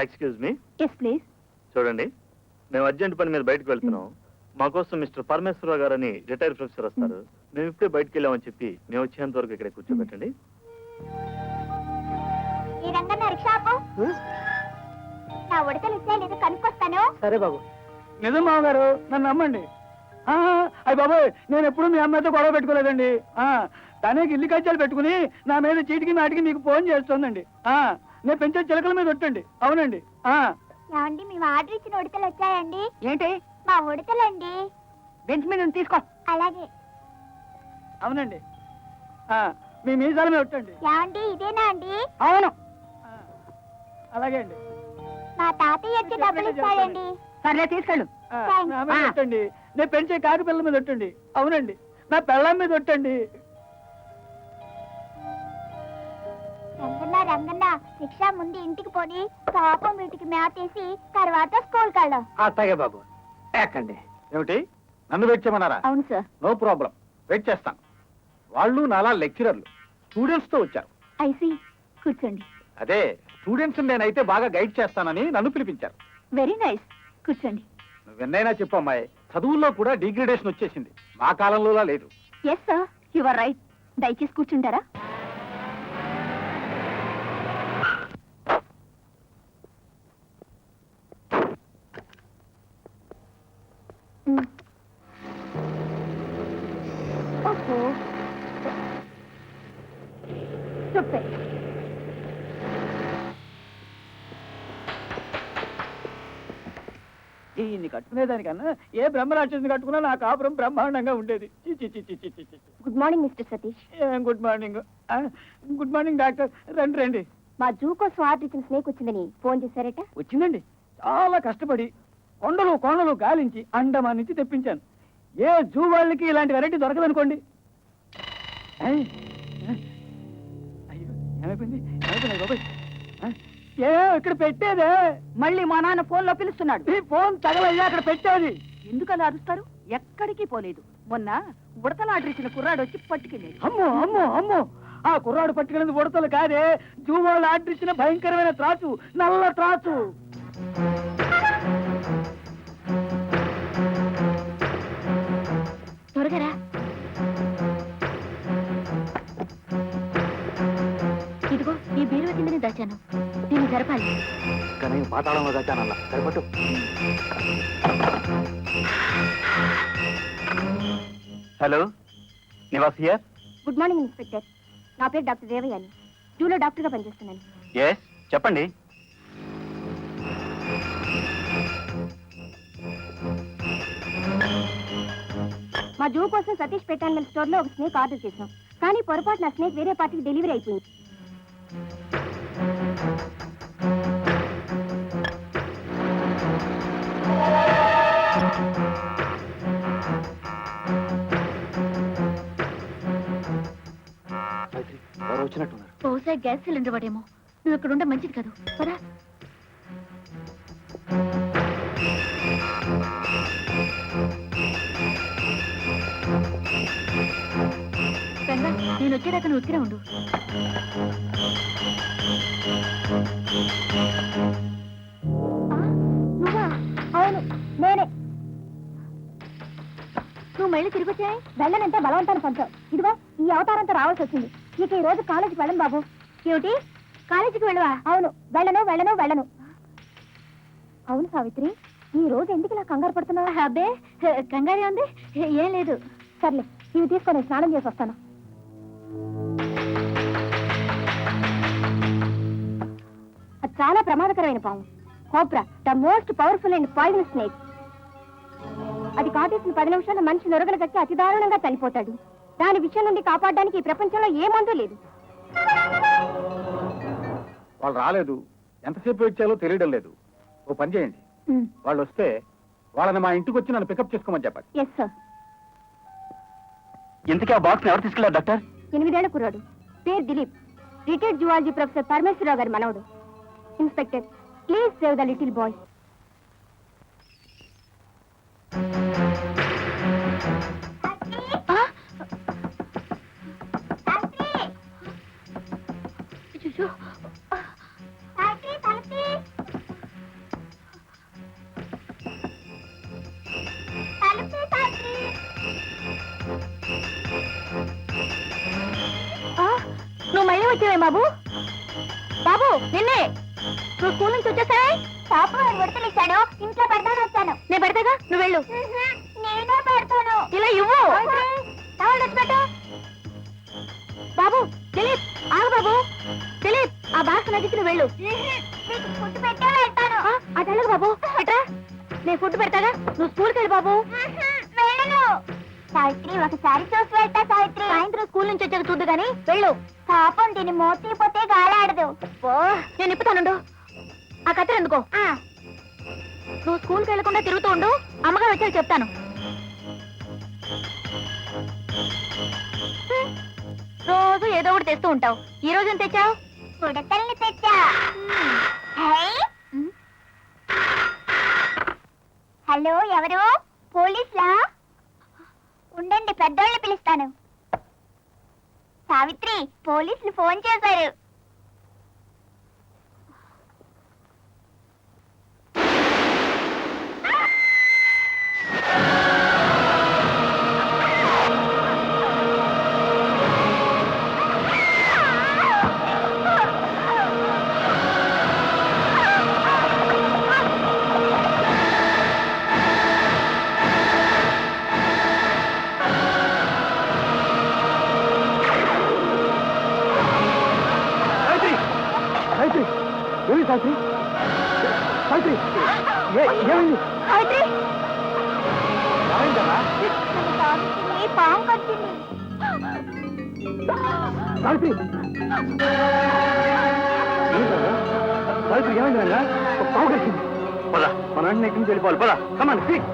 Excuse me. Yes please. చూడండి, మేము urgent పని మీద బయటకు వెళ్తున్నాం. మా కోసం మిస్టర్ పరమేశ్వరరావు గారు అని రిటైర్డ్ ప్రొఫెసర్ వస్తారు. మేము ఇప్పుడే బయటకు వెళ్ళామని చెప్పి మేము వచ్చేంత వరకు ఇక్కడ కూర్చోబెట్టండి. సరే బాబు. నిజం మామగారు, నన్ను నమ్మండి. అయ్యి బాబోయ్, నేను ఎప్పుడు మీ అమ్మాయితో గొడవ పెట్టుకోలేదండి. తనేకి ఇల్లు కచ్చాలు పెట్టుకుని నా మీద చీటికి నాటికి మీకు ఫోన్ చేస్తోందండి. నేను పెంచే చిలకల మీద ఒట్టండి. అవునండి. ఏమండి, మేము ఆర్డర్ ఇచ్చిన ఉడతలు వచ్చాయండి. ఏంటి? మా ఉడతలండి. బెంచ్ మీద తీసుకో. అలాగే. అవునండి, మీ మీసాల మీద ఒట్టండి. ఏమండి, ఇదేనా అండి? అవును. అలాగే అండి. మా తాతయ్య వచ్చి డబ్బులు ఇస్తాడండి. సరే తీసుకెళ్ళు. నా మీద ఒట్టండి. నేను పెంచే కాకి పిల్లల మీద ఒట్టండి. అవునండి, నా పెళ్ళం మీద ఒట్టండి. రంగన్న రంగన్న, రిక్షా ముందు ఇంటికి పోని, పాపం వీటికి మేతేసి తర్వాత స్కూల్కి వెళ్దాం. అట్లాగే బాబు, ఎక్కండి. ఏమిటి, నన్ను వెయిట్ చేయమన్నారా? అవును సార్. నో ప్రాబ్లం, వెయిట్ చేస్తాను. వాళ్ళు నాలా లెక్చరర్లు స్టూడెంట్స్ తో వచ్చారు. ఐసి, కూర్చోండి. అదే, స్టూడెంట్స్ నేనైతే బాగా గైడ్ చేస్తానని నన్ను పిలిపించారు. వెరీ నైస్, కూర్చోండి. నువ్వెన్నైనా చెప్పు అమ్మాయి, చదువుల్లో కూడా డిగ్రేడేషన్ వచ్చేసింది. మా కాలంలో లేదు. Yes sir, you are right. దయచేసి కూర్చుంటారా? దీన్ని కట్టుకునేదానికన్నా ఏ బ్రహ్మరాక్షసుని కట్టుకున్నా నా కాపురం బ్రహ్మాండంగా ఉండేది. Good morning mister Satish. Good morning. Good morning doctor. రండి రండి. మా జూ కోసం ఆర్డర్ ఇచ్చిన స్నేక్ వచ్చిందని ఫోన్ చేశారట. వచ్చిందండి. చాలా కష్టపడి కొండలు కోణలు గాలించి అండమాన్ నుంచి తెప్పించాను. ఏ జూ వాళ్ళకి ఇలాంటి వెరైటీ దొరకదనుకోండి. అయ్యో, ఏమైపోయింది బాబాయ్? ఇక్కడ పెట్టేదే. మళ్ళీ మా నాన్న ఫోన్ లో పిలుస్తున్నాడు. ఈ ఫోన్ తగలయ్యా అక్కడ పెట్టేది. ఎందుకు అలా అరుస్తారు? ఎక్కడికి పోలేదు. మొన్న ఉడతలు ఆర్డర్ ఇచ్చిన కుర్రాడు వచ్చి పట్టుకెళ్ళాడు. అమ్మో అమ్మో అమ్మో, ఆ కుర్రాడు పట్టుకెళ్ళింది ఉడతలు కాదే, జూ వాళ్ళు ఆర్డర్ ఇచ్చిన భయంకరమైన త్రాచు, నల్ల త్రాచు. త్వరగా ఇదిగో, ఈ బీరువా కిందనే దాచాను. దీన్ని జరపాలి. కానీ పాతాళంలో దాచానల్లా సరిపట్టు. Hello, Nivas here. Good morning inspector. నా పేరు డాక్టర్ దేవయాని. జూలో డాక్టర్గా పనిచేస్తున్నాను. ఎస్, చెప్పండి. మా జూ కోసం సతీష్ పెట్ యానిమల్ స్టోర్ లో ఒక స్నేక్ ఆర్డర్ చేసాం. కానీ పొరపాటు నా స్నేక్ వేరే పార్టీకి డెలివరీ అయిపోయింది. వచ్చినట్టున్నారు. బహుశా గ్యాస్ సిలిండర్ వాడేమో. నువ్వు ఇక్కడ ఉంటే మంచిది కాదు. పదా. నేను వచ్చేదాకా నువ్వు ఇక్కడే ఉండు. నువ్వా? అవును, నేనే. నువ్వు మళ్ళీ తిరిగి వచ్చాయి. వెళ్ళనంటే బలవంతాన్ని పంచావు. ఇదిగో, ఈ అవతారంతో రావాల్సి వచ్చింది. ఇక ఈ రోజు కాలేజీకి వెళ్ళను బాబు. ఏమిటి, కాలేజీకి వెళ్ళవా? అవును, వెళ్ళను వెళ్ళను వెళ్ళను. అవును సావిత్రి, ఈ రోజు ఎందుకు ఇలా కంగారు పడుతున్నావు? అబ్బే, కంగారే ఉంది, ఏం లేదు. సర్లే, ఇవి తీసుకొని స్నానం చేసి వస్తాను. అది చాలా ప్రమాదకరమైన పాము. Cobra, the most powerful and poisonous snake. అది కాటేసిన 10 నిమిషాలు మనిషి నొరగలు కట్టి అతి దారుణంగా చనిపోతాడు. దాని విషయం నుండి కాపాడడానికి ఈ ప్రపంచంలో ఏ మందు లేదు. వాళ్ళు రాలేదు, ఎంతసేపు వెయిట్ చేయాలో తెలియడం లేదు. ఓ పని చేయండి, వాళ్ళు వస్తే వాళ్ళని మా ఇంటికి వచ్చి నన్ను పికప్ చేసుకోమని చెప్పండి. Yes sir. ఇంతకీ ఆ బాక్స్ ఎవరు తీసుకెళ్లారు డాక్టర్? 8 ఏళ్ల కుర్రాడు, పేరు Dilip, retired zoology professor Parameswara Rao గారి మనవడు. Inspector, please save the little boy. వచ్చేవే బాబు? బాబు నిన్నే. నువ్వు స్కూల్ నుంచి వచ్చేసావే? పాప ఉడతలు ఇచ్చాడు, ఇంట్లో పెడతాను వచ్చాను. నేను పెడతాగా, నువ్వు వెళ్ళు. నేనే పెడతాను. ఇలా ఇవ్వు. బాబు దిలీప్, ఆగు బాబు. దిలీప్, ఆ బాక్స్ నగిచ్చి నువ్వు వెళ్ళు. ఫుడ్ పెట్టా వెళ్తాను. అది వెళ్ళదు బాబు, పెట్టరా. నేను ఫుడ్ పెడతాగా, నువ్వు స్కూల్కి వెళ్ళి బాబు. వెళ్ళను. సావిత్రి, ఒకసారి చూసి వెళ్తా సావిత్రి. సాయంత్రం స్కూల్ నుంచి వచ్చాక చూద్దు గాని వెళ్ళు. పాపం దీన్ని మోతిపోతే గాలాడదు. నేను ఇప్పుతానుండు. ఆ కత్తెర ఎందుకో. నువ్వు స్కూల్కి వెళ్లకుండా తిరుగుతూ ఉండు, అమ్మగారు వచ్చాక చెప్తాను. రోజు ఏదో ఒకటి తెస్తూ ఉంటావు. ఈ రోజు ఏం తెచ్చావు? ఉడతల్ని తెచ్చా. హలో, ఎవరు? పోలీసులా? ఉండండి, పెద్దోళ్ళని పిలుస్తాను. సావిత్రి, పోలీసులు ఫోన్ చేశారు. సావిత్రి, ఏమి సావిత్రి? సావిత్రి, ఏమైంది? సావిత్రి, ఏమైందమ్మా? సావిత్రి, పాము కట్టింది. సావిత్రి, సావిత్రి ఏమైందన్నా? పాము కట్టింది. పద. మన వెంటనే ఎక్కడి నుంచి వెళ్ళిపోవాలి. పద, కమాన్ క్విక్.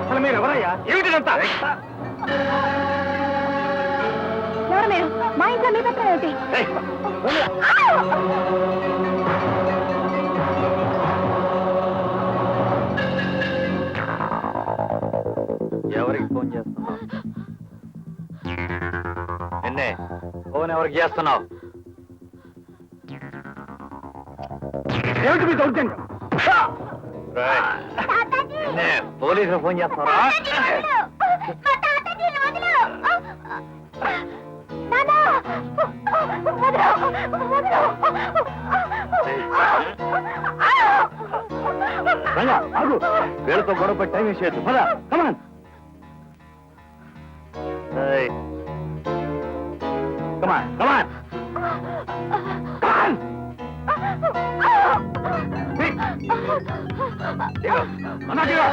అసలు మీరు ఎవరయ్యా? ఏమిటిదంతా? ఎవరు మీరు? మా ఇంట్లో మీ పత్రం ఏమిటి? ఎవరికి ఫోన్ చేస్తున్నావు? నిన్నే. ఫోన్ ఎవరికి చేస్తున్నావు? ఏమిటి మీ దౌర్జన్యం? నిన్నే పోలీసులు ఫోన్ చేస్తున్నారా? మా తాతయ్యని వదిలు. నాన్న, వదిలు. రంగా, ఆగు. వీళ్ళతో గొడవ టైం వేసేది. పద, కమాన్. కమాన్ కమాన్ కమాన్. అన్నట్టుగా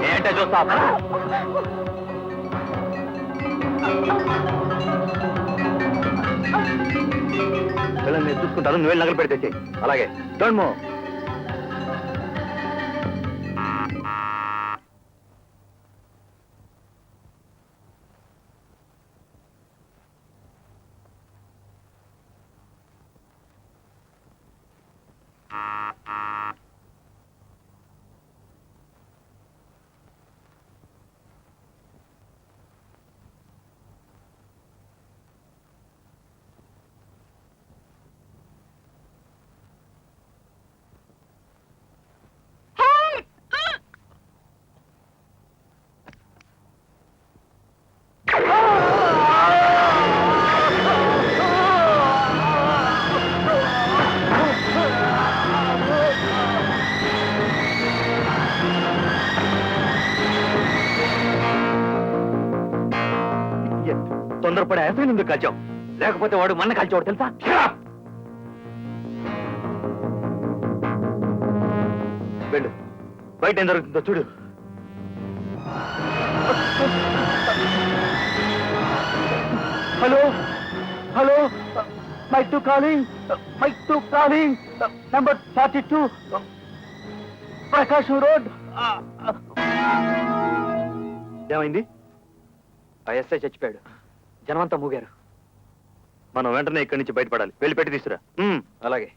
ఏంటో చూస్తా. పిల్లల్ని నేను చూసుకుంటాను, నువ్వు వెళ్ళి నగలు పెడితే. అలాగే. Don't move. తొందరపడే ఎఫ్ఐన్ ఎందుకు కాల్చావు? లేకపోతే వాడు మన్న కాల్చేవాడు తెలుసా? వెళ్ళు, బయట ఏం జరుగుతుందో చూడు. Hello hello, mike two calling, number 42 Prakasam road. ఏమైంది? ఆ ఎస్ఐ చచ్చిపోయాడు. జనమంతా మూగారు. మనం వెంటనే ఇక్కడి నుంచి బయటపడాలి. వెళ్ళి పెట్టి తీసుకురా. అలాగే.